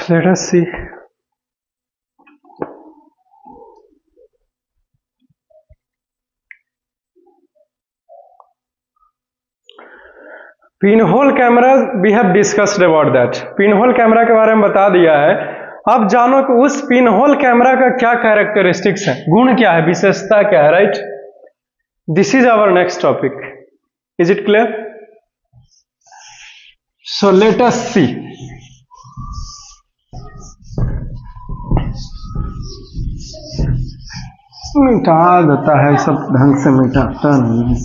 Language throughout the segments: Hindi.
Let us see. Pinhole camera we have discussed about that. Pinhole camera के बारे में बता दिया है। अब जानो कि उस पिनहोल कैमरा का क्या कैरेक्टरिस्टिक्स है, गुण क्या है, विशेषता क्या है, right. This is our next topic. Is it clear? So let us see. मिटा देता है, सब ढंग से मिटाता नहीं है।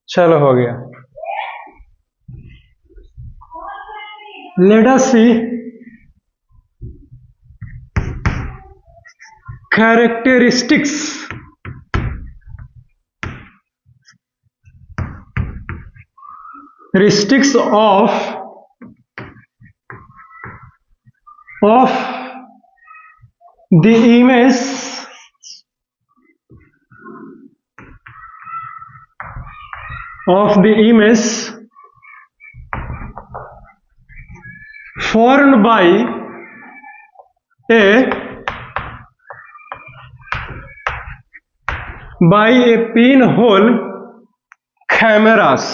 चलो हो गया। Let us see characteristics of the image formed by a pinhole cameras।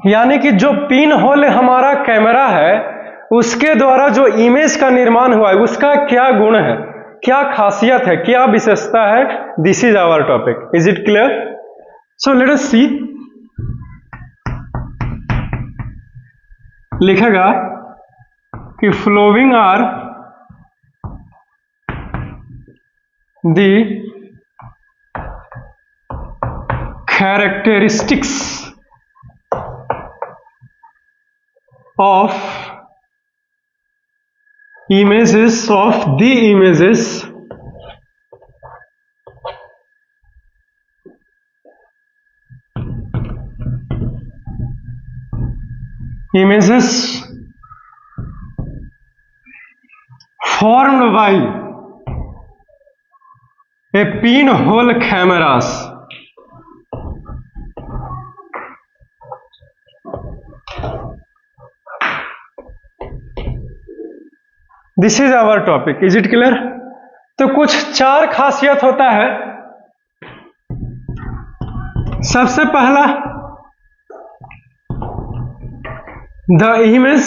यानी कि जो पिन होल हमारा कैमरा है उसके द्वारा जो इमेज का निर्माण हुआ है उसका क्या गुण है, क्या खासियत है, क्या विशेषता है। This is our topic. Is it clear? So let us see. लिखेगा कि following are the characteristics of the images formed by a pinhole cameras। This is our topic. Is it clear? तो कुछ चार खासियत होता है। सबसे पहला, the image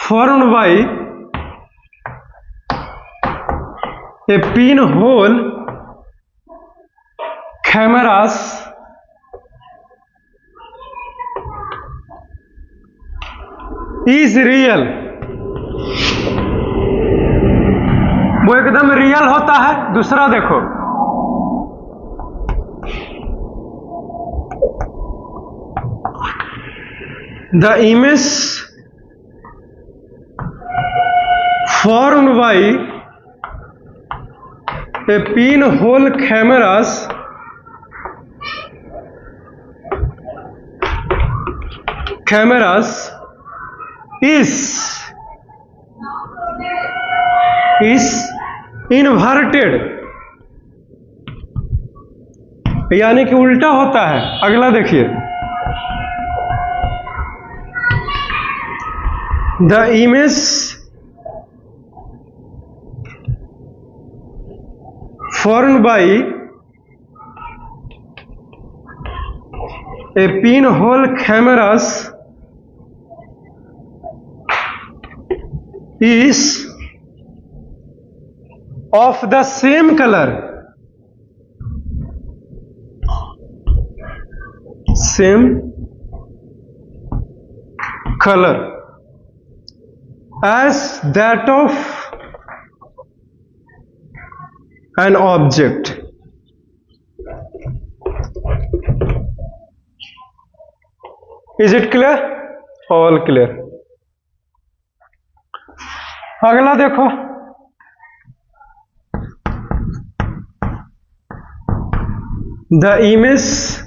formed by a pinhole cameras is real। वो एकदम रियल होता है। दूसरा देखो, the image formed by a pinhole cameras is inverted, यानी कि उल्टा होता है। अगला देखिए, the image formed by a pinhole cameras is of the same color as that of an object। Is it clear? All clear। अगला देखो, The image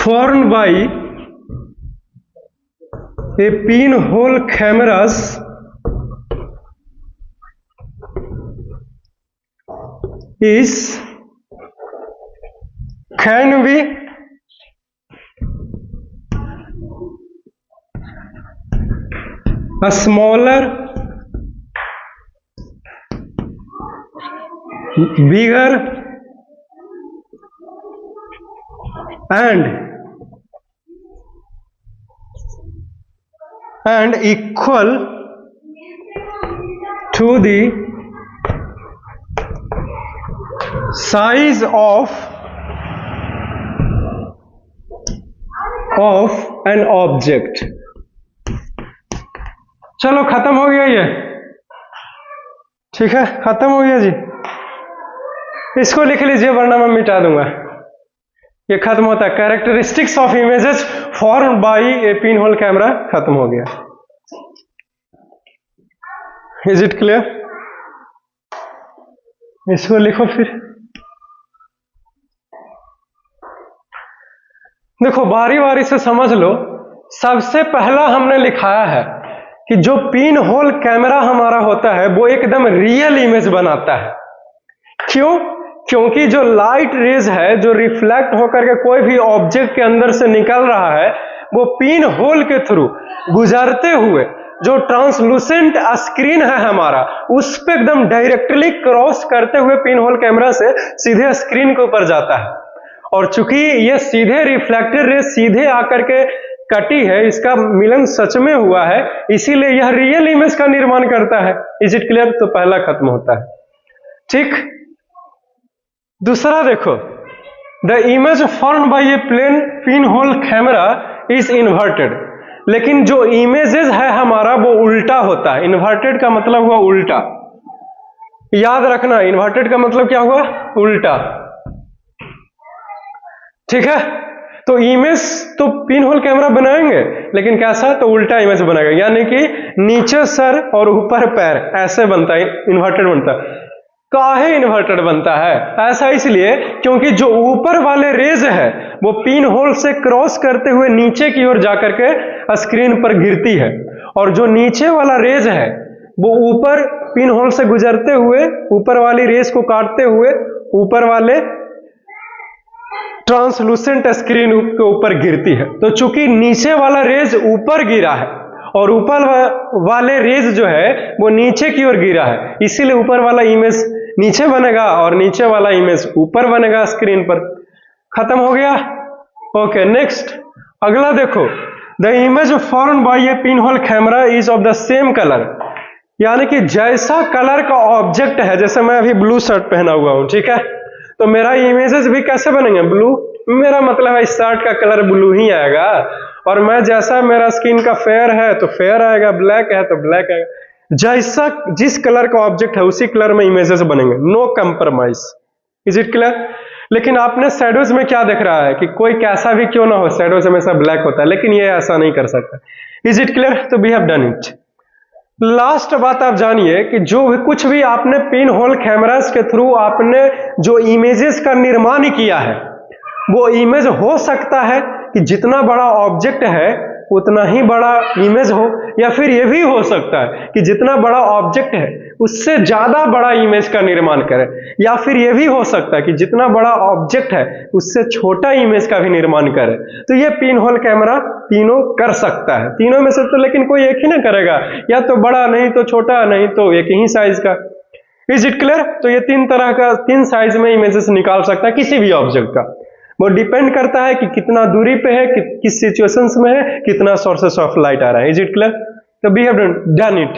formed by a pinhole cameras can be a smaller, bigger, and equal to the size of an object. चलो खत्म हो गया ये, ठीक है, खत्म हो गया जी। इसको लिख लीजिए वरना मैं मिटा दूंगा। ये खत्म होता है, characteristics of images formed by A pinhole camera खत्म हो गया। Is it clear? इसको लिखो फिर। देखो बारी बारी से समझ लो। सबसे पहला हमने लिखाया है कि जो पिन होल कैमरा हमारा होता है वो एकदम रियल इमेज बनाता है। क्यों? क्योंकि जो लाइट रेज है जो रिफ्लेक्ट होकर के कोई भी ऑब्जेक्ट के अंदर से निकल रहा है वो पिन होल के थ्रू गुजरते हुए जो ट्रांसलूसेंट स्क्रीन है हमारा उस पे एकदम डायरेक्टली क्रॉस करते हुए पिन होल कैमरा से सीधे स्क्रीन के ऊपर जाता है। और चूंकि ये सीधे रिफ्लेक्टेड रेज सीधे आकर के कटी है, इसका मिलन सच में हुआ है, इसीलिए यह रियल इमेज का निर्माण करता है। Is it clear? तो पहला खत्म होता है, ठीक। दूसरा देखो, the image formed by a plain pinhole camera is inverted. लेकिन जो इमेजेस है हमारा वो उल्टा होता है। इन्वर्टेड का मतलब हुआ उल्टा, याद रखना, इन्वर्टेड का मतलब क्या हुआ? उल्टा, ठीक है। तो इमेज तो पिन होल कैमरा बनाएंगे लेकिन कैसा? तो उल्टा इमेज बनाएगा, यानी कि नीचे सर और ऊपर पैर, ऐसे बनता है, इन्वर्टेड बनता है। काहे इन्वर्टेड बनता है? ऐसा इसलिए क्योंकि जो ऊपर वाले रेज है वो पिन होल से क्रॉस करते हुए नीचे की ओर जाकर के स्क्रीन पर गिरती है, और जो नीचे वाला रेज है वो ऊपर पिन होल से गुजरते हुए ऊपर वाली रेज को काटते हुए ऊपर वाले ट्रांसलूसेंट स्क्रीन के ऊपर गिरती है। तो चूंकि नीचे वाला रेज ऊपर गिरा है और ऊपर वाले रेज जो है वो नीचे की ओर गिरा है, इसीलिए ऊपर वाला इमेज नीचे बनेगा और नीचे वाला इमेज ऊपर बनेगा स्क्रीन पर। खत्म हो गया? ओके, नेक्स्ट अगला देखो, the image formed by A pinhole camera is of the same colour. यानी कि जैसा कलर का ऑब्जेक्ट है, जैसे मैं अभी ब्लू शर्ट पहना हुआ हूं, ठीक है, तो मेरा इमेजेस भी कैसे बनेंगे? ब्लू। मेरा मतलब है इस शर्ट का कलर ब्लू ही आएगा, और मैं जैसा मेरा स्किन का फेयर है तो फेयर आएगा, ब्लैक है तो ब्लैक आएगा। जैसा जिस कलर का ऑब्जेक्ट है उसी कलर में इमेजेस बनेंगे, no compromise. Is it clear? लेकिन आपने शैडोज में क्या देख रहा है कि कोई कैसा भी क्यों ना हो, शैडोज हमेशा ब्लैक होता है, लेकिन ये ऐसा नहीं कर सकता। Is it clear? तो we have done it. Last बात आप जानिए कि जो भी कुछ भी आपने पिन होल कैमरास के थ्रू आपने जो इमेजेस का निर्माण किया है वो इमेज हो सकता है कि जितना बड़ा ऑब्जेक्ट है उतना ही बड़ा इमेज हो, या फिर यह भी हो सकता है कि जितना बड़ा ऑब्जेक्ट है उससे ज्यादा बड़ा इमेज का निर्माण करे, या फिर यह भी हो सकता है कि जितना बड़ा ऑब्जेक्ट है उससे छोटा इमेज का भी निर्माण करे। तो ये पिन होल कैमरा तीनों कर सकता है, तीनों में से तो लेकिन कोई एक ही ना करेगा, या तो बड़ा नहीं तो छोटा, नहीं तो एक ही साइज का। Is it clear? तो ये तीन तरह का, तीन साइज में इमेजेस निकाल सकता है किसी भी ऑब्जेक्ट का। वो डिपेंड करता है कि कितना दूरी पे है, किस सिचुएशंस में है, कितना सोर्सेस ऑफ लाइट आ रहा है। Is it clear? तो वी हैव डन इट।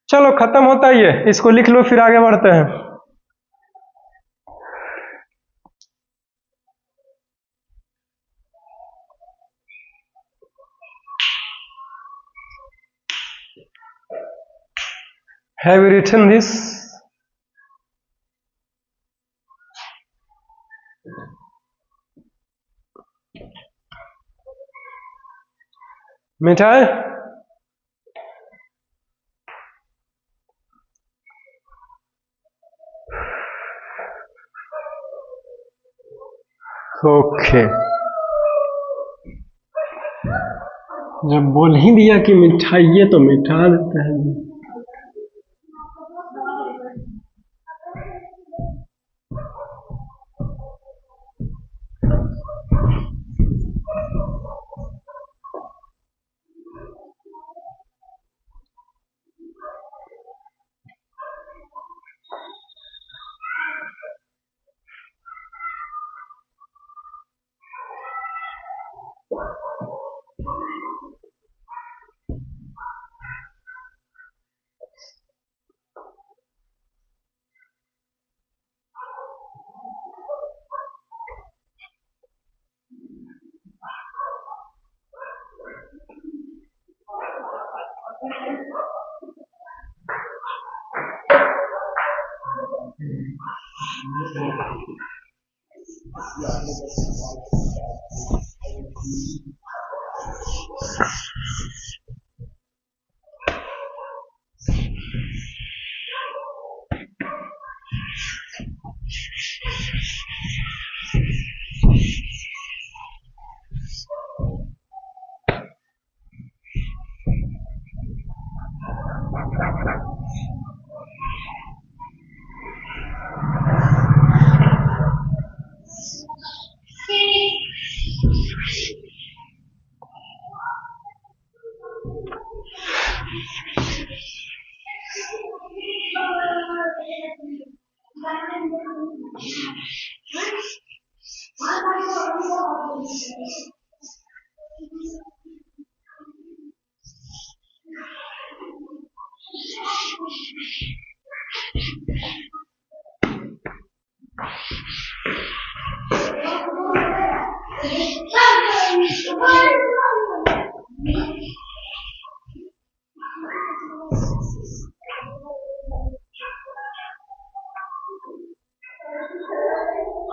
चलो खत्म होता है ये, इसको लिख लो फिर आगे बढ़ते हैं। Have you written this? मिठाई ओके, जब बोल ही दिया कि मिठाई है तो मिठा देते हैं।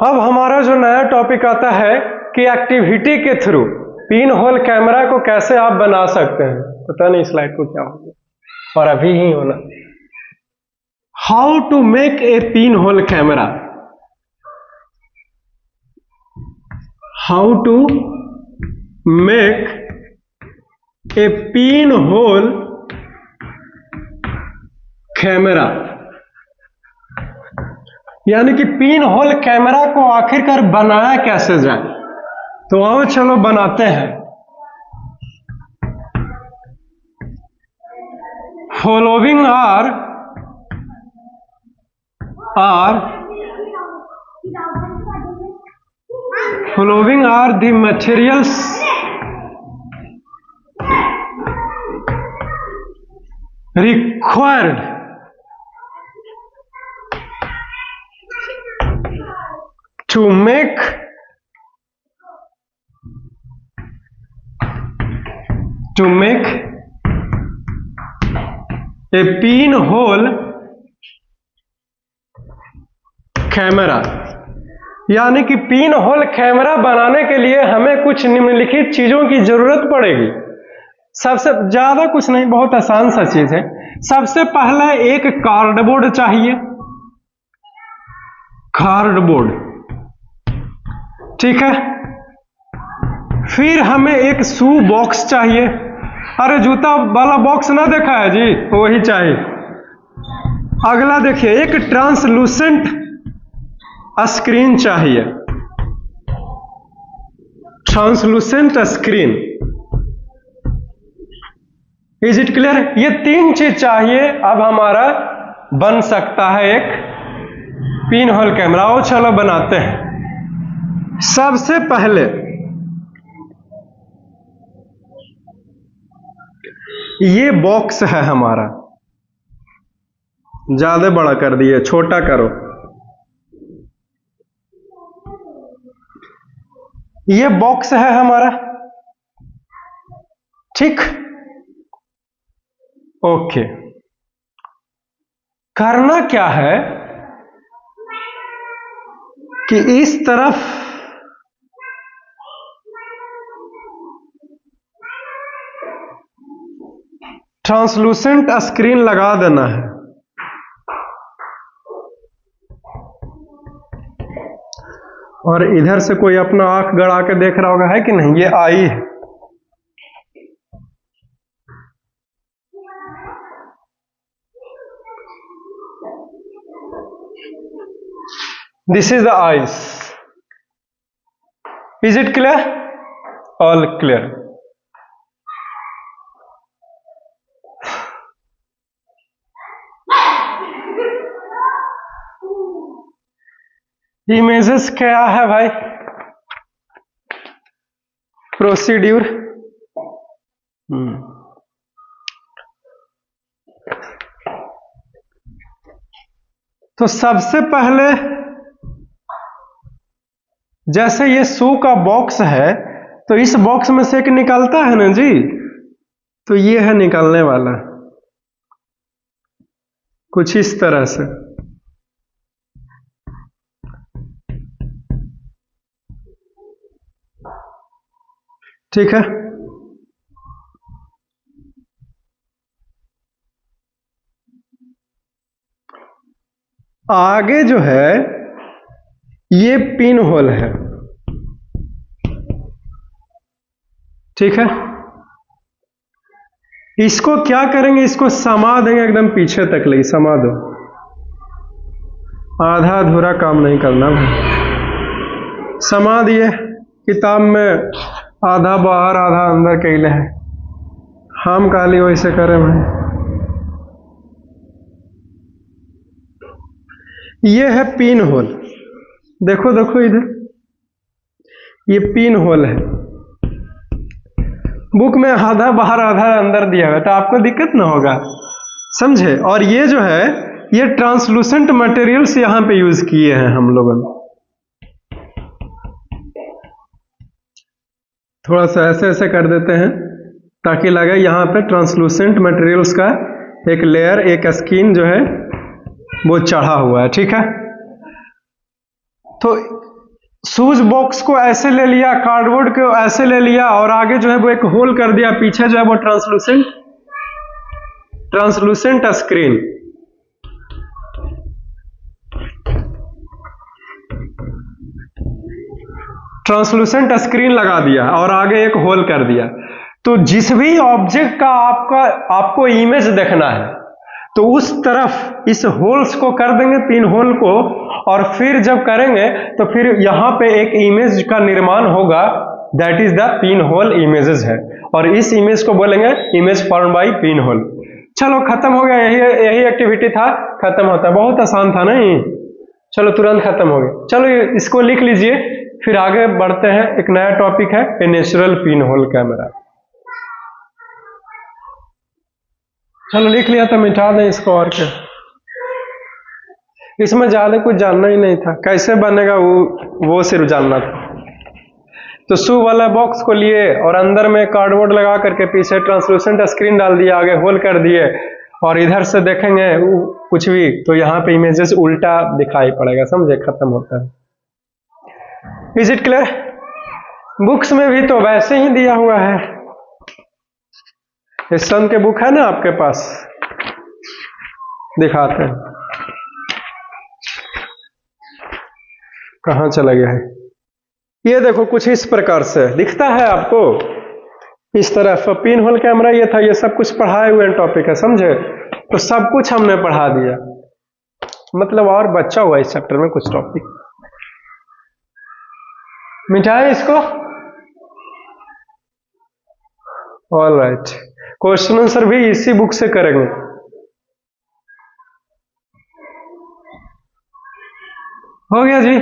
अब हमारा जो नया टॉपिक आता है कि एक्टिविटी के थ्रू पिन होल कैमरा को कैसे आप बना सकते हैं। पता नहीं स्लाइड को क्या हो गया और अभी ही होना। How to make a pinhole camera, how to make a pinhole camera, यानी कि पिन होल कैमरा को आखिरकार बनाया कैसे जाए। तो आओ चलो बनाते हैं। Following are the materials required to make a pinhole camera, यानी कि पिन होल कैमरा बनाने के लिए हमें कुछ निम्नलिखित चीजों की जरूरत पड़ेगी। सबसे ज्यादा कुछ नहीं, बहुत आसान सा चीज है। सबसे पहला एक कार्डबोर्ड चाहिए, कार्डबोर्ड, ठीक है। फिर हमें एक शू बॉक्स चाहिए। अरे जूता वाला बॉक्स ना देखा है जी, वही चाहिए। अगला देखिए, एक ट्रांसलूसेंट स्क्रीन चाहिए, translucent screen. Is it clear? ये तीन चीज चाहिए, अब हमारा बन सकता है एक पिन होल कैमरा। और चलो बनाते हैं। सबसे पहले ये बॉक्स है हमारा, ज्यादा बड़ा कर दिए, छोटा करो। ये बॉक्स है हमारा, ठीक। ओके, करना क्या है कि इस तरफ ट्रांसलूसेंट स्क्रीन लगा देना है। और इधर से कोई अपना आंख गड़ा के देख रहा होगा, है कि नहीं? ये आई है। This is the eyes. Is it clear? All clear. Images क्या है भाई? प्रोसीड्यूर। तो सबसे पहले जैसे ये शू का बॉक्स है, तो इस बॉक्स में से एक निकलता है ना जी, तो ये है निकलने वाला, कुछ इस तरह से। ठीक है, आगे जो है ये पिन होल है। ठीक है, इसको क्या करेंगे? इसको समा देंगे एकदम पीछे तक ले, समा दो। आधा अधूरा काम नहीं करना भाई। समा दिए। किताब में आधा बाहर आधा अंदर कैले है, हम काली वैसे करें भाई। ये है पिन होल। देखो देखो इधर, ये पिन होल है। बुक में आधा बाहर आधा अंदर दिया हुआ, तो आपको दिक्कत ना होगा, समझे? और ये जो है, ये ट्रांसलूसेंट मटेरियल्स यहां पे यूज किए हैं हम लोगों ने। थोड़ा सा ऐसे ऐसे कर देते हैं ताकि लगे यहां पे ट्रांसलूसेंट मटेरियल्स का एक लेयर, एक स्किन जो है वो चढ़ा हुआ है। ठीक है, तो शूज बॉक्स को ऐसे ले लिया, कार्डबोर्ड को ऐसे ले लिया, और आगे जो है वो एक होल कर दिया, पीछे जो है वो ट्रांसलूसेंट स्क्रीन। ट्रांसलूसेंट स्क्रीन लगा दिया और आगे एक होल कर दिया। तो जिस भी ऑब्जेक्ट का आपको इमेज देखना है, तो उस तरफ इस होल्स को कर देंगे, पिन होल को, और फिर जब करेंगे तो फिर यहां पे एक इमेज का निर्माण होगा, that is the pin hole images है, और इस इमेज को बोलेंगे image form by pin hole. चलो खत्म हो गया, यही एक्टिविटी था, खत्म होता है। बहुत आसान था नहीं? चलो तुरंत खत्म हो गया। चलो इसको लिख लीजिए, फिर आगे बढ़ते हैं। एक नया टॉपिक है, a natural pin hole camera. चलो लिख लिया तो मिटा दें इसको, और क्या, इसमें ज्यादा कुछ जानना ही नहीं था। कैसे बनेगा वो सिर्फ जानना था। तो शू वाला बॉक्स को लिए और अंदर में कार्डबोर्ड लगा करके पीछे ट्रांसलूसेंट स्क्रीन डाल दिया, आगे होल कर दिए, और इधर से देखेंगे कुछ भी तो यहाँ पे इमेजेस उल्टा दिखाई पड़ेगा, समझे? खत्म होता है। Is it clear? बुक्स में भी तो वैसे ही दिया हुआ है। इस सन के बुक है ना आपके पास, दिखाते हैं। कहाँ चला गया है? ये देखो, कुछ इस प्रकार से दिखता है आपको, इस तरफ पिन होल कैमरा ये था। ये सब कुछ पढ़ाए हुए टॉपिक है, समझे? तो सब कुछ हमने पढ़ा दिया, मतलब और बचा हुआ इस चैप्टर में कुछ टॉपिक। मिटाए इसको। ऑल राइट, क्वेश्चन आंसर भी इसी बुक से करेंगे। हो गया जी?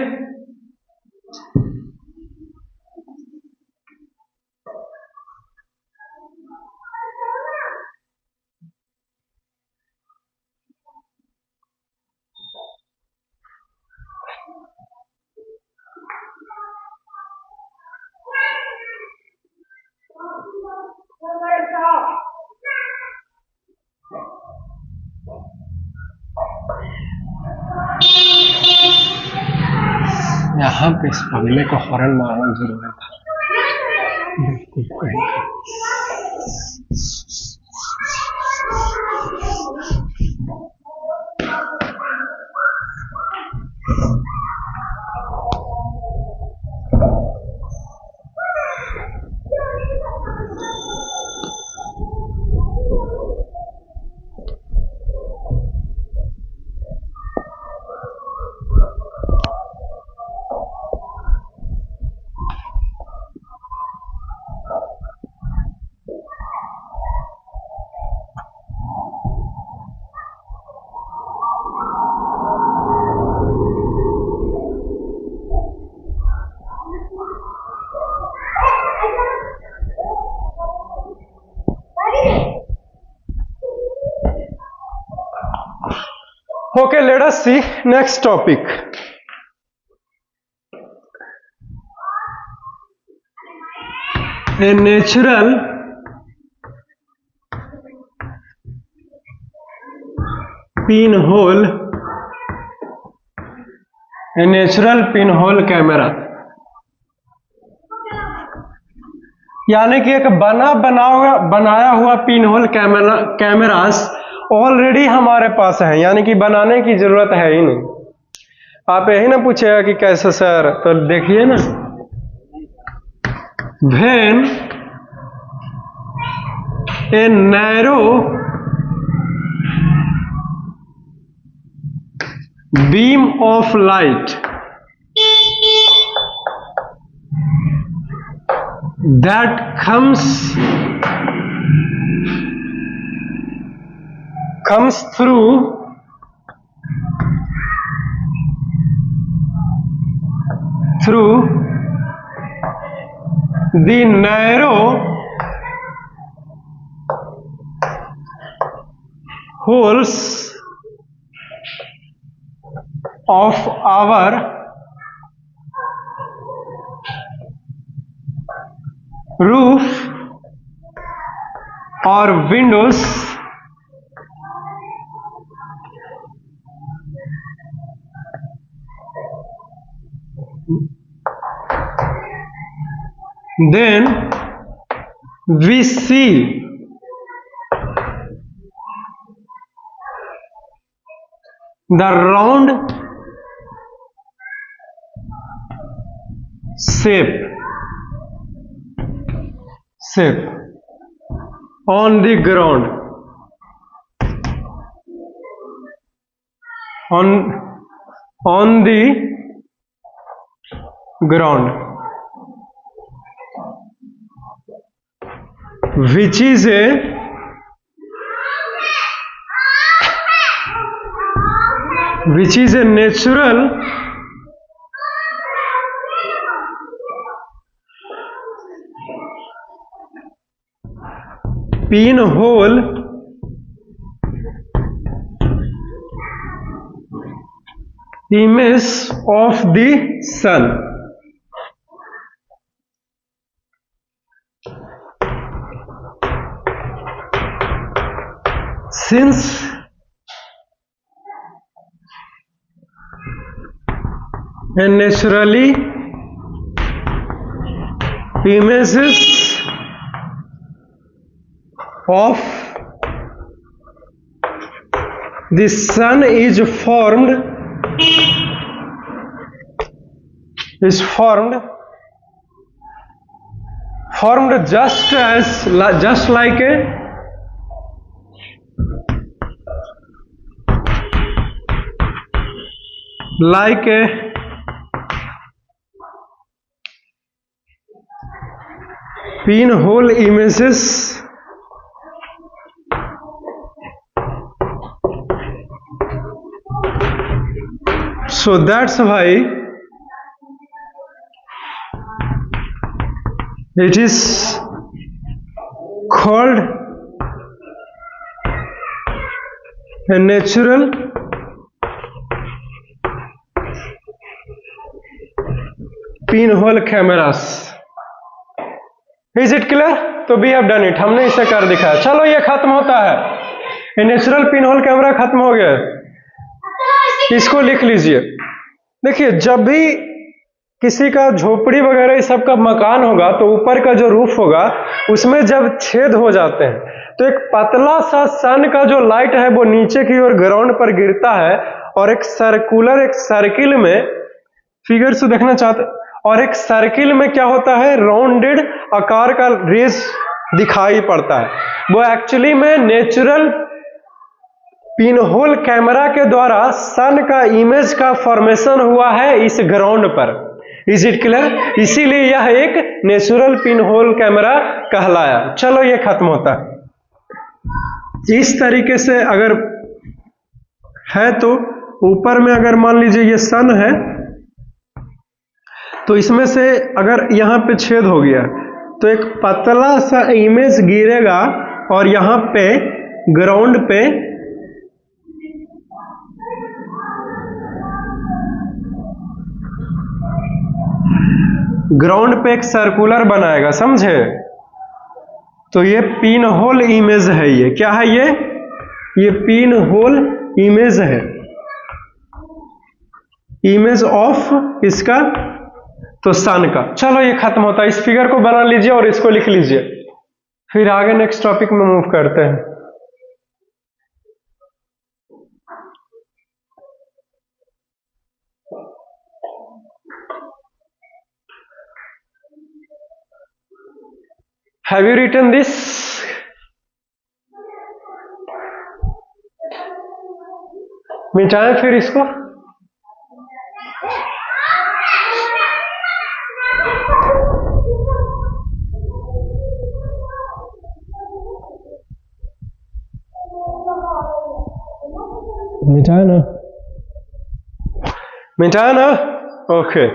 यहाँ पे इस बंगले को हॉर्न मारना जरूरी था। Okay, let us see next topic. A natural pinhole, a natural pinhole camera, यानी कि एक बनाया हुआ पिनहोल कैमरास ऑलरेडी हमारे पास है, यानी कि बनाने की जरूरत है ही नहीं। आप यही ना पूछेगा कि कैसे सर, तो देखिए ना, when a narrow beam of light that comes through the narrow holes of our roof or windows then we see the round shape on the ground, on the ground, which is a natural pinhole image of the sun. Since a naturally images of the sun is formed just like a pinhole images so that's why it is called a natural pinhole cameras. Is it clear? तो we have done it, हमने इसे कर दिखाया। चलो ये खत्म होता है, ये नेचुरल पिनहोल कैमरा खत्म हो गया। इसको लिख लीजिए। देखिए, जब भी किसी का झोपड़ी वगैरह इस सब का मकान होगा तो ऊपर का जो रूफ होगा उसमें जब छेद हो जाते हैं तो एक पतला सा सन का जो लाइट है वो नीचे की ओर ग्राउंड पर गिरता है और एक सर्किल में, फिगर से देखना चाहते, और एक सर्किल में क्या होता है, राउंडेड आकार का रेज दिखाई पड़ता है। वो एक्चुअली में नेचुरल पिनहोल कैमरा के द्वारा सन का इमेज का फॉर्मेशन हुआ है इस ग्राउंड पर। Is it clear? इसीलिए यह एक नेचुरल पिनहोल कैमरा कहलाया। चलो ये खत्म होता है। इस तरीके से अगर है तो ऊपर में अगर मान लीजिए ये सन है तो इसमें से अगर यहां पे छेद हो गया तो एक पतला सा इमेज गिरेगा और यहां पे ग्राउंड पे ग्राउंड पे एक सर्कुलर बनाएगा, समझे? तो ये पिन होल इमेज है। ये क्या है? ये पिन होल इमेज है, इमेज ऑफ इसका, तो सन का। चलो ये खत्म होता है। इस फिगर को बना लीजिए और इसको लिख लीजिए, फिर आगे नेक्स्ट टॉपिक में मूव करते हैं। Have you written this? मिटाएं फिर इसको। मिटाया ना? मिटाया ना? ओके।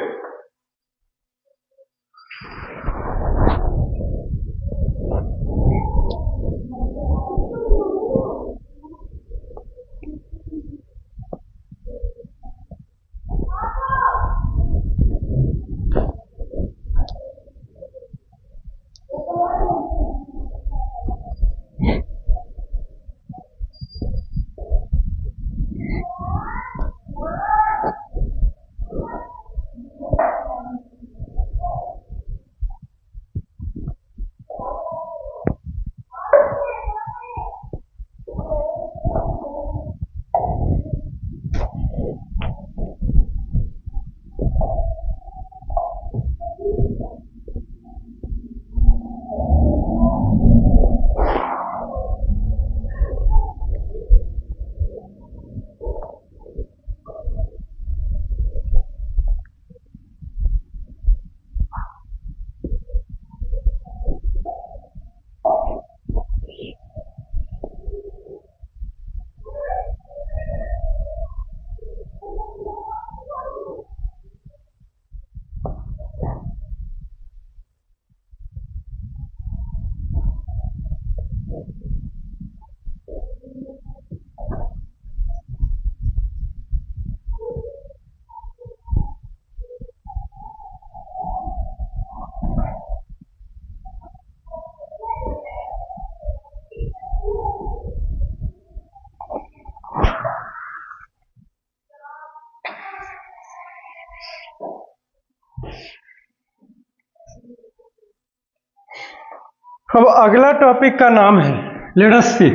अब अगला टॉपिक का नाम है, let us see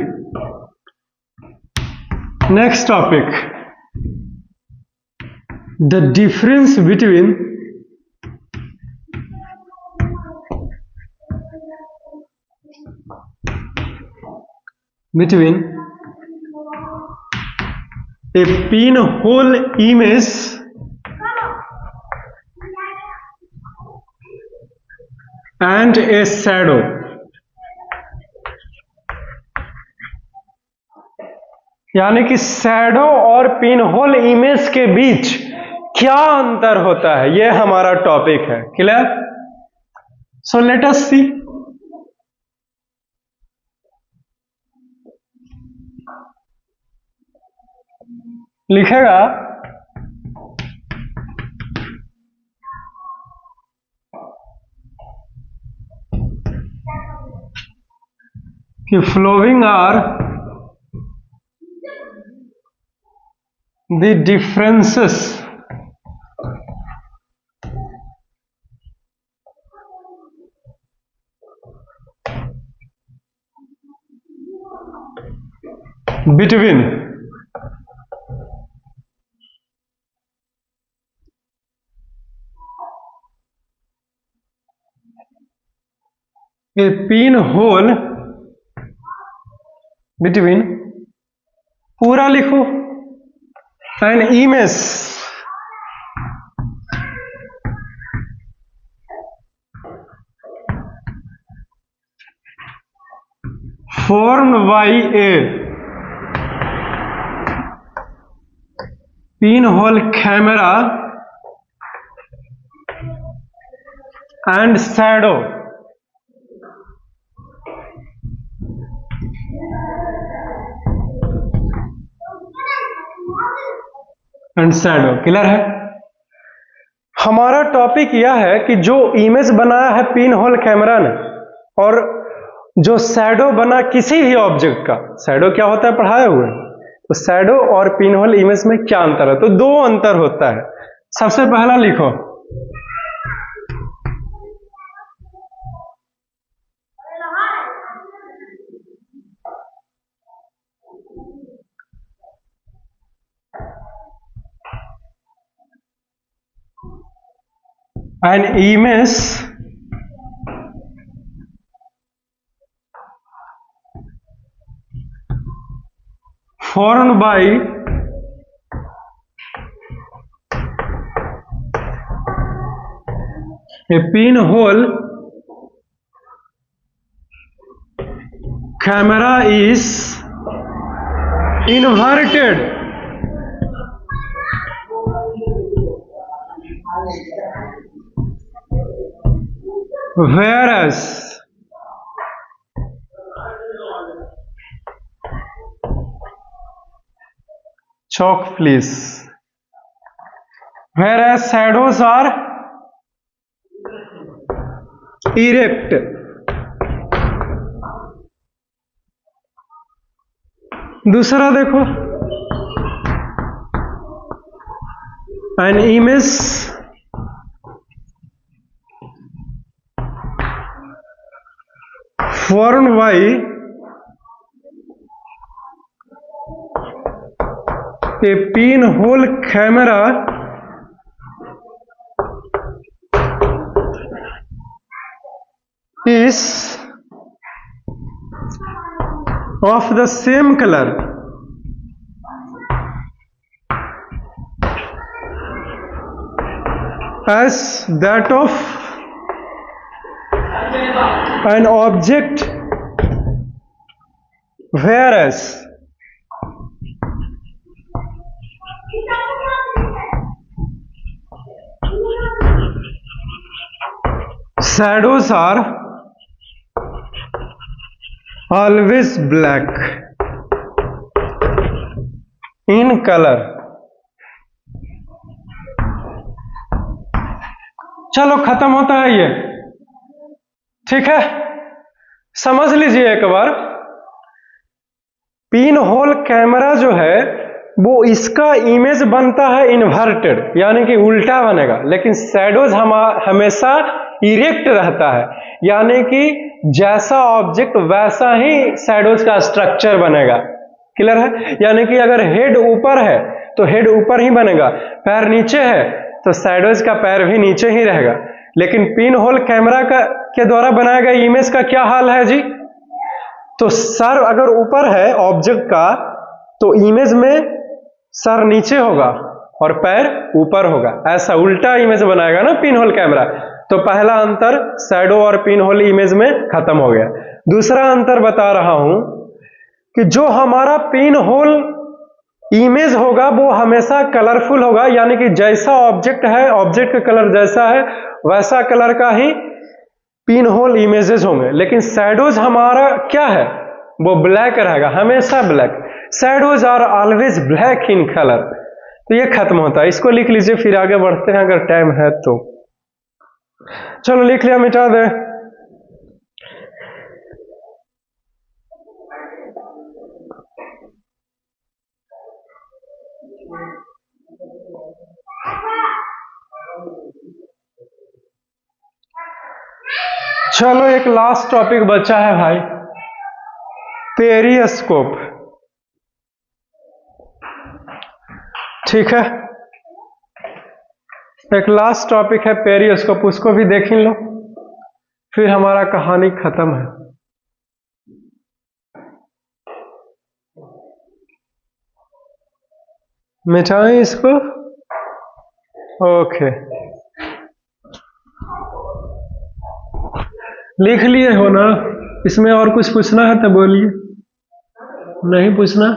next topic, the difference between a pinhole image and a shadow. यानी कि शैडो और पिनहोल इमेज के बीच क्या अंतर होता है, यह हमारा टॉपिक है। Clear? So let us see. लिखेगा कि following are the differences between a pinhole, between पूरा लिखो, an image formed by a pinhole camera and shadow clear है? हमारा टॉपिक यह है कि जो इमेज बनाया है पिन होल कैमरा ने और जो शैडो बना किसी भी ऑब्जेक्ट का, शैडो क्या होता है पढ़ाए हुए, तो शैडो और पिन होल इमेज में क्या अंतर है? तो दो अंतर होता है। सबसे पहला लिखो, an image formed by a pinhole camera is inverted whereas chalk please, whereas shadows are erect. दूसरा देखो, an image formed by a pinhole camera is of the same color as that of an object, whereas shadows are always black in color. चलो खत्म होता है ये, ठीक है। समझ लीजिए एक बार, पिन होल कैमरा जो है वो इसका इमेज बनता है इन्वर्टेड, यानी कि उल्टा बनेगा, लेकिन शैडोज हमेशा इरेक्ट रहता है, यानी कि जैसा ऑब्जेक्ट वैसा ही शैडोज का स्ट्रक्चर बनेगा। क्लियर है? यानी कि अगर हेड ऊपर है तो हेड ऊपर ही बनेगा, पैर नीचे है तो शैडोज का पैर भी नीचे ही रहेगा। लेकिन पिन होल कैमरा के द्वारा बनाया गया इमेज का क्या हाल है जी? तो सर अगर ऊपर है ऑब्जेक्ट का तो इमेज में सर नीचे होगा और पैर ऊपर होगा, ऐसा उल्टा इमेज बनाएगा ना पिन होल कैमरा। तो पहला अंतर शैडो और पिन होल इमेज में खत्म हो गया। दूसरा अंतर बता रहा हूं कि जो हमारा पिन होल इमेज होगा वो हमेशा कलरफुल होगा, यानी कि जैसा ऑब्जेक्ट है, ऑब्जेक्ट का कलर जैसा है वैसा कलर का ही पिन होल इमेजेस होंगे। लेकिन शैडोज हमारा क्या है, वो ब्लैक रहेगा, हमेशा black. Shadows are always black in colour. तो ये खत्म होता है, इसको लिख लीजिए, फिर आगे बढ़ते हैं अगर टाइम है तो। चलो लिख लिया, मिटा दे। चलो एक लास्ट टॉपिक बचा है भाई, पेरिस्कोप। ठीक है, एक लास्ट टॉपिक है पेरिस्कोप, उसको भी देख लो, फिर हमारा कहानी खत्म है। मिटाएं इसको, ओके। लिख लिए हो ना? इसमें और कुछ पूछना है तो बोलिए, नहीं पूछना?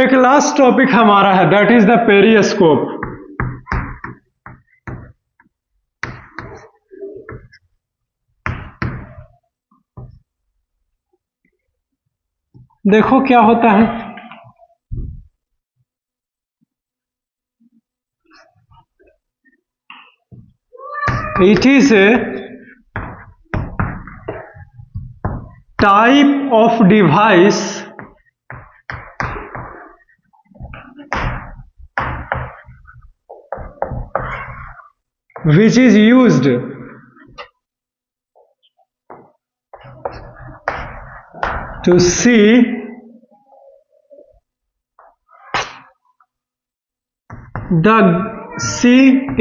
एक लास्ट टॉपिक हमारा है, दैट इज द पेरिस्कोप। देखो क्या होता है, it is a type of device which is used to see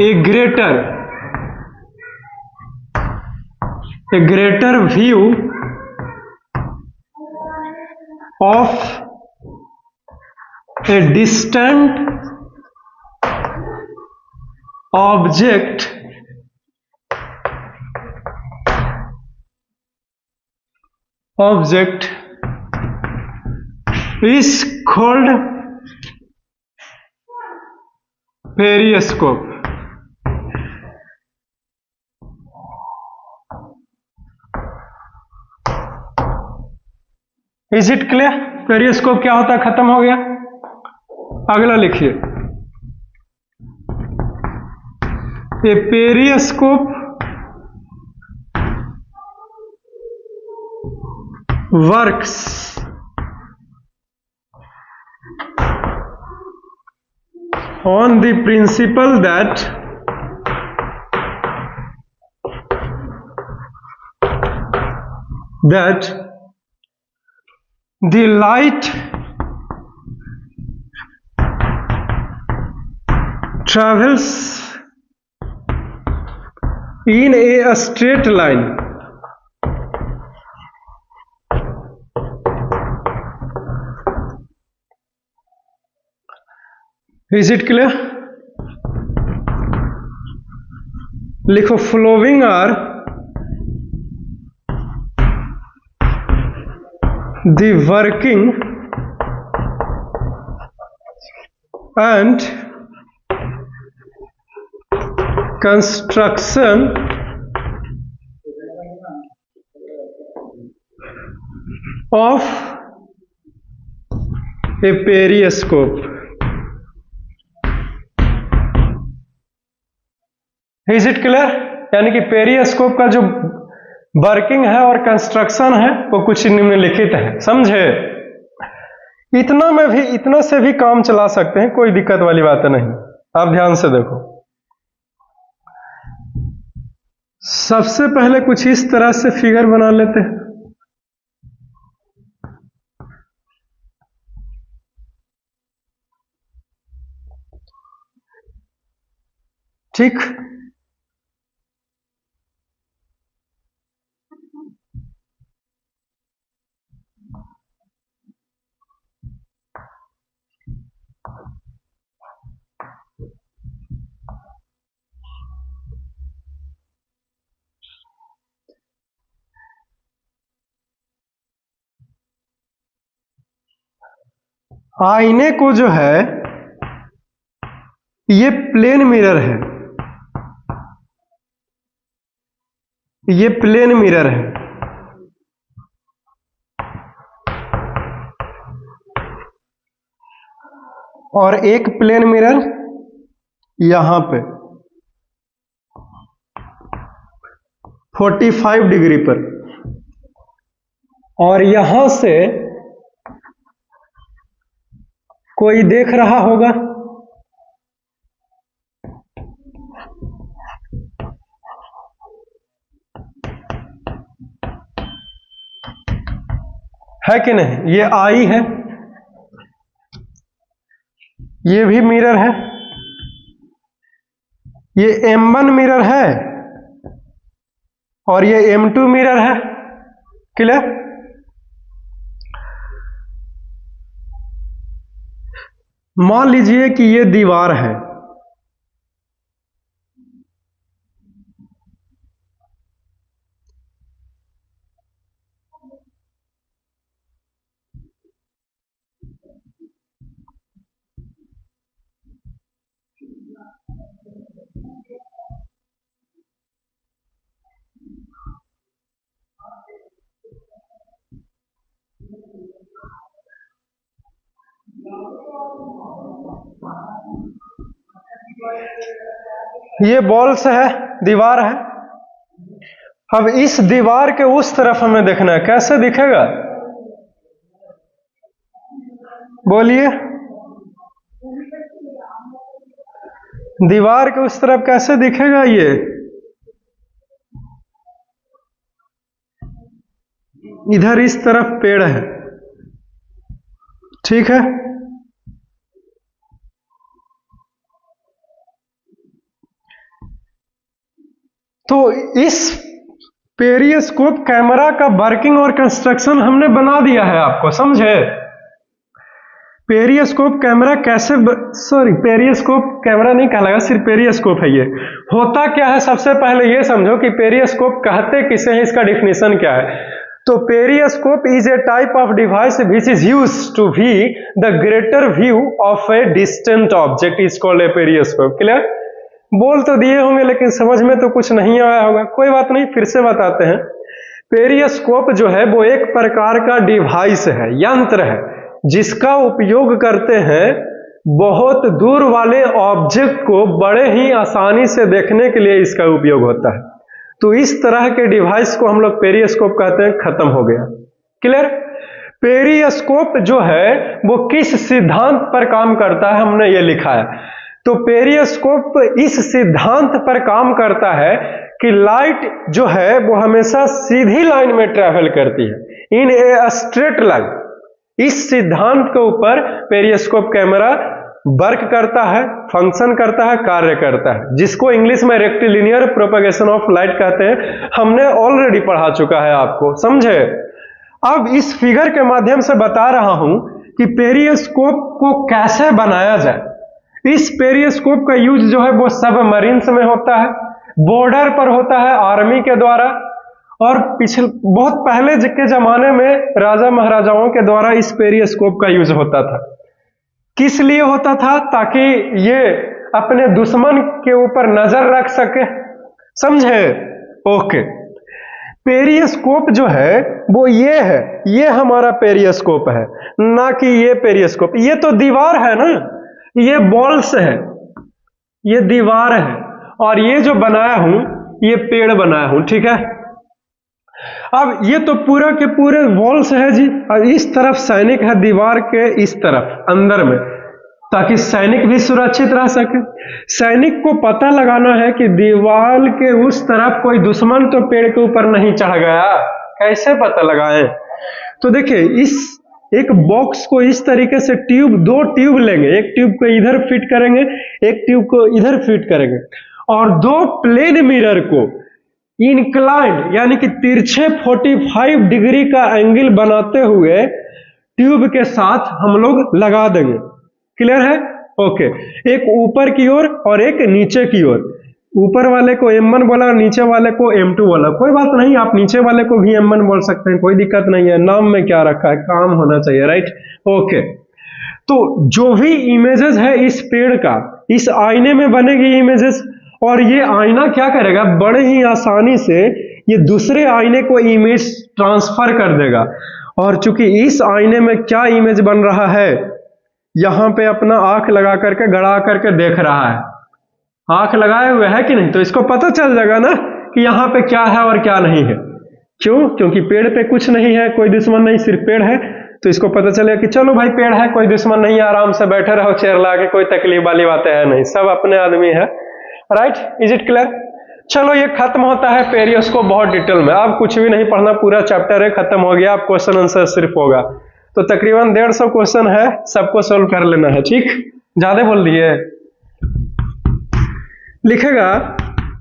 a greater view of a distant object is called periscope। Is it clear? Periscope क्या होता है, खत्म हो गया। अगला लिखिए, ए periscope works on the principle that the light travels in a straight line Is it clear? लिखो, flowing are the working and construction of a periscope। Is it clear? यानी कि पेरिस्कोप का जो वर्किंग है और कंस्ट्रक्शन है वो कुछ निम्नलिखित है, समझे? इतना से भी काम चला सकते हैं, कोई दिक्कत वाली बात नहीं। आप ध्यान से देखो, सबसे पहले कुछ इस तरह से फिगर बना लेते हैं। ठीक, आईने को जो है ये प्लेन मिरर है, ये प्लेन मिरर है, और एक प्लेन मिरर यहां पे 45 डिग्री पर, और यहां से कोई देख रहा होगा, है कि नहीं? ये आई है, ये भी मिरर है, ये M1 मिरर है और ये M2 मिरर है। क्लियर? मान लीजिए कि ये दीवार है, ये बॉल्स है, दीवार है। अब इस दीवार के उस तरफ हमें देखना है, कैसे दिखेगा बोलिए? दीवार के उस तरफ कैसे दिखेगा ये? इधर इस तरफ पेड़ है, ठीक है। तो इस पेरियोस्कोप कैमरा का वर्किंग और कंस्ट्रक्शन हमने बना दिया है आपको, समझे? पेरियोस्कोप कैमरा कैसे पेरियोस्कोप कैमरा नहीं कहलाएगा, सिर्फ पेरियोस्कोप है। ये होता क्या है, सबसे पहले ये समझो कि पेरियोस्कोप कहते किसे हैं, इसका डिफिनेशन क्या है। तो periscope is a type of device which is used to view the greater view of a distant object is called a periscope. Clear? बोल तो दिए होंगे लेकिन समझ में तो कुछ नहीं आया होगा, कोई बात नहीं, फिर से बताते हैं। पेरियोस्कोप जो है वो एक प्रकार का डिवाइस है, यंत्र है, जिसका उपयोग करते हैं बहुत दूर वाले ऑब्जेक्ट को बड़े ही आसानी से देखने के लिए इसका उपयोग होता है। तो इस तरह के डिवाइस को हम लोग पेरियोस्कोप कहते हैं। खत्म हो गया। क्लियर? पेरियोस्कोप जो है वो किस सिद्धांत पर काम करता है, हमने ये लिखा है। तो पेरियोस्कोप इस सिद्धांत पर काम करता है कि लाइट जो है वो हमेशा सीधी लाइन में ट्रैवल करती है, इन ए स्ट्रेट लाइन। इस सिद्धांत के ऊपर पेरियोस्कोप कैमरा वर्क करता है, फंक्शन करता है, कार्य करता है, जिसको इंग्लिश में रेक्टिलिनियर प्रोपगेशन ऑफ लाइट कहते हैं। हमने ऑलरेडी पढ़ा चुका है आपको, समझे? अब इस फिगर के माध्यम से बता रहा हूं कि पेरियोस्कोप को कैसे बनाया जाए। इस पेरियोस्कोप का यूज जो है वो सबमरीन्स में होता है, बॉर्डर पर होता है आर्मी के द्वारा, और पिछले बहुत पहले के जमाने में राजा महाराजाओं के द्वारा इस पेरियोस्कोप का यूज होता था। किस लिए होता था? ताकि ये अपने दुश्मन के ऊपर नजर रख सके, समझे? ओके। पेरियोस्कोप जो है वो ये है, ये हमारा पेरियोस्कोप है, ना कि ये पेरियोस्कोप। ये तो दीवार है ना, ये बॉल्स है, ये दीवार है, और ये जो बनाया हूं ये पेड़ बनाया हूं, ठीक है। अब ये तो पूरा के पूरे वॉल्स है जी, और इस तरफ सैनिक है दीवार के इस तरफ अंदर में, ताकि सैनिक भी सुरक्षित रह सके। सैनिक को पता लगाना है कि दीवार के उस तरफ कोई दुश्मन तो पेड़ के ऊपर नहीं चढ़ गया, कैसे पता लगाएं? तो देखिए, इस एक बॉक्स को इस तरीके से दो ट्यूब लेंगे, एक ट्यूब को इधर फिट करेंगे, एक ट्यूब को इधर फिट करेंगे, और दो प्लेन मिरर को इंक्लाइंड यानी कि तिरछे 45 डिग्री का एंगल बनाते हुए ट्यूब के साथ हम लोग लगा देंगे। क्लियर है? ओके। एक ऊपर की ओर और एक नीचे की ओर। ऊपर वाले को M1 बोला और नीचे वाले को M2 बोला। कोई बात नहीं, आप नीचे वाले को भी M1 बोल सकते हैं, कोई दिक्कत नहीं है। नाम में क्या रखा है, काम होना चाहिए, राइट? ओके। तो जो भी इमेजेस है इस पेड़ का, इस आईने में बनेगी इमेजेस, और ये आईना क्या करेगा, बड़े ही आसानी से ये दूसरे आईने को इमेज ट्रांसफर कर देगा। और चूंकि इस आईने में क्या इमेज बन रहा है, यहां पे अपना आंख लगा करके गड़ा करके देख रहा है, आंख लगाए हुए है कि नहीं, तो इसको पता चल जाएगा ना कि यहाँ पे क्या है और क्या नहीं है। क्यों? क्योंकि पेड़ पे कुछ नहीं है, कोई दुश्मन नहीं, सिर्फ पेड़ है। तो इसको पता चलेगा कि चलो भाई पेड़ है, कोई दुश्मन नहीं है, आराम से बैठे रहो चेयर ला के, कोई तकलीफ वाली बातें है नहीं, सब अपने आदमी है। राइट? Is it clear? चलो, ये खत्म होता है पेरियोस्कोप बहुत डिटेल में। अब कुछ भी नहीं पढ़ना, पूरा चैप्टर है, खत्म हो गया। अब क्वेश्चन आंसर सिर्फ होगा, तो तकरीबन 150 क्वेश्चन है, सबको सोल्व कर लेना है, ठीक? ज्यादा बोल दिए। लिखेगा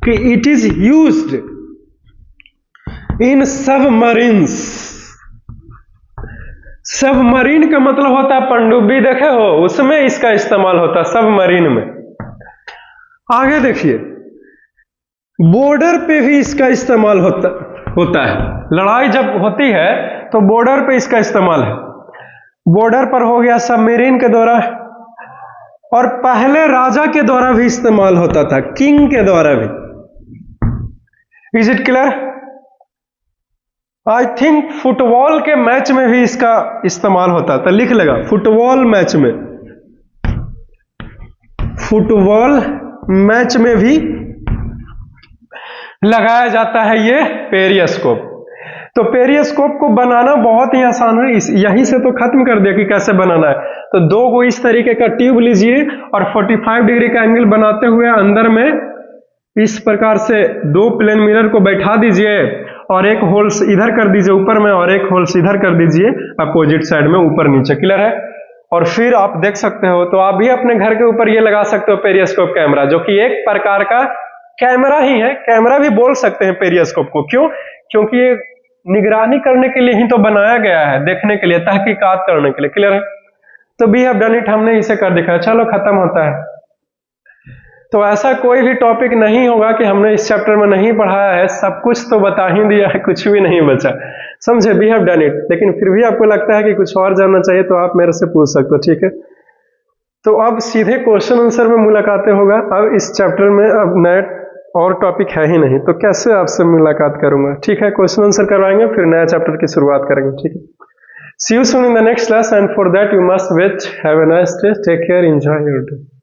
कि it is used in submarines. Submarine का मतलब होता है पनडुब्बी, देखे हो, उसमें इसका इस्तेमाल होता है, सबमरीन में। आगे देखिए, बॉर्डर पे भी इसका इस्तेमाल होता है। लड़ाई जब होती है तो बॉर्डर पे इसका इस्तेमाल है। बॉर्डर पर हो गया, सबमरीन के द्वारा, और पहले राजा के द्वारा भी इस्तेमाल होता था, किंग के द्वारा भी। Is it clear? I think football के मैच में भी इसका इस्तेमाल होता है, तो लिख लेगा फुटबॉल मैच में, फुटबॉल मैच में भी लगाया जाता है ये पेरियोस्कोप। तो पेरियोस्कोप को बनाना बहुत ही आसान है, यहीं से तो खत्म कर दिया कि कैसे बनाना है। तो दो को इस तरीके का ट्यूब लीजिए और 45 डिग्री का एंगल बनाते हुए अंदर में इस प्रकार से दो प्लेन मिरर को बैठा दीजिए और एक होल्स इधर कर दीजिए ऊपर में और एक होल्स इधर कर दीजिए अपोजिट साइड में ऊपर नीचे। क्लियर है? और फिर आप देख सकते हो, तो आप भी अपने घर के ऊपर ये लगा सकते हो पेरियोस्कोप कैमरा, जो कि एक प्रकार का कैमरा ही है, कैमरा भी बोल सकते हैं पेरियोस्कोप को। क्यों? क्योंकि ये निगरानी करने के लिए ही तो बनाया गया है, देखने के लिए, तहकीकात करने के लिए। क्लियर है? तो वी हैव डन इट, हमने इसे कर दिखाया। चलो खत्म होता है। तो ऐसा कोई भी टॉपिक नहीं होगा कि हमने इस चैप्टर में नहीं पढ़ाया है, सब कुछ तो बता ही दिया है, कुछ भी नहीं बचा। समझे? We have done it. लेकिन फिर भी आपको लगता है कि कुछ और जानना चाहिए तो आप मेरे से पूछ सकते हो, ठीक है? तो अब सीधे क्वेश्चन आंसर में मुलाकातें होगा। अब इस चैप्टर में अब नए और टॉपिक है ही नहीं, तो कैसे आपसे मुलाकात करूंगा? ठीक है, क्वेश्चन आंसर करवाएंगे, फिर नया चैप्टर की शुरुआत करेंगे। ठीक है, see you soon in the next class, and for that you must which have a nice day, take care, enjoy your day.